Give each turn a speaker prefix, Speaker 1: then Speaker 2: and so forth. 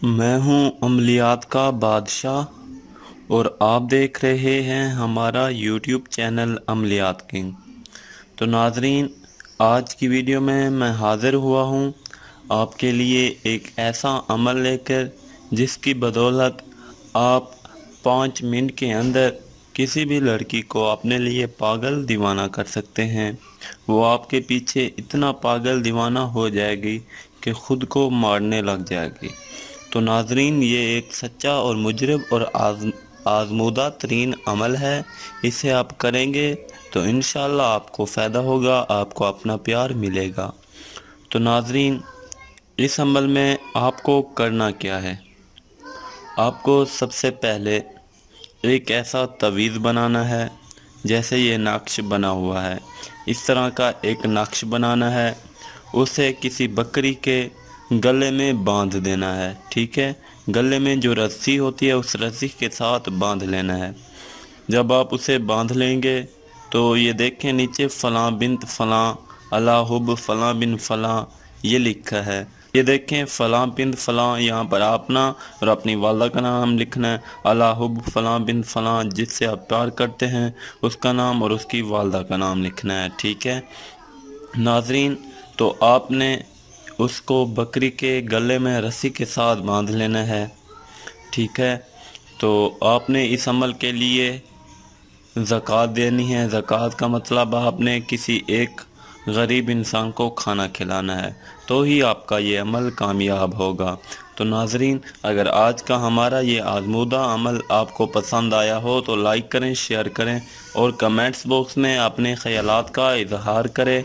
Speaker 1: میں ہوں عملیات کا بادشاہ اور آپ دیکھ رہے ہیں ہمارا یوٹیوب چینل عملیات کنگ۔ تو ناظرین، آج کی ویڈیو میں حاضر ہوا ہوں آپ کے لیے ایک ایسا عمل لے کر جس کی بدولت آپ 5 منٹ کے اندر کسی بھی لڑکی کو اپنے لیے پاگل دیوانہ کر سکتے ہیں۔ وہ آپ کے پیچھے اتنا پاگل دیوانہ ہو جائے گی کہ خود کو مارنے لگ جائے گی۔ تو ناظرین، یہ ایک سچا اور مجرب اور آزمودہ ترین عمل ہے۔ اسے آپ کریں گے تو انشاءاللہ آپ کو فائدہ ہوگا، آپ کو اپنا پیار ملے گا۔ تو ناظرین، اس عمل میں آپ کو کرنا کیا ہے؟ آپ کو سب سے پہلے ایک ایسا تعویذ بنانا ہے جیسے یہ نقش بنا ہوا ہے، اس طرح کا ایک نقش بنانا ہے۔ اسے کسی بکری کے گلے میں باندھ دینا ہے، ٹھیک ہے؟ گلے میں جو رسی ہوتی ہے اس رسی کے ساتھ باندھ لینا ہے۔ جب آپ اسے باندھ لیں گے تو یہ دیکھیں نیچے فلاں بنت فلاں علی حب فلاں بن فلاں یہ لکھا ہے۔ یہ دیکھیں فلاں بنت فلاں، یہاں پر اپنا اور اپنی والدہ کا نام لکھنا ہے۔ علی حب فلاں بن فلاں، جس سے آپ پیار کرتے ہیں اس کا نام اور اس کی والدہ کا نام لکھنا ہے، ٹھیک ہے ناظرین؟ تو آپ نے اس کو بکری کے گلے میں رسی کے ساتھ باندھ لینا ہے، ٹھیک ہے؟ تو آپ نے اس عمل کے لیے زکوٰۃ دینی ہے۔ زکوٰۃ کا مطلب آپ نے کسی ایک غریب انسان کو کھانا کھلانا ہے، تو ہی آپ کا یہ عمل کامیاب ہوگا۔ تو ناظرین، اگر آج کا ہمارا یہ آزمودہ عمل آپ کو پسند آیا ہو تو لائک کریں، شیئر کریں اور کمنٹس باکس میں اپنے خیالات کا اظہار کریں۔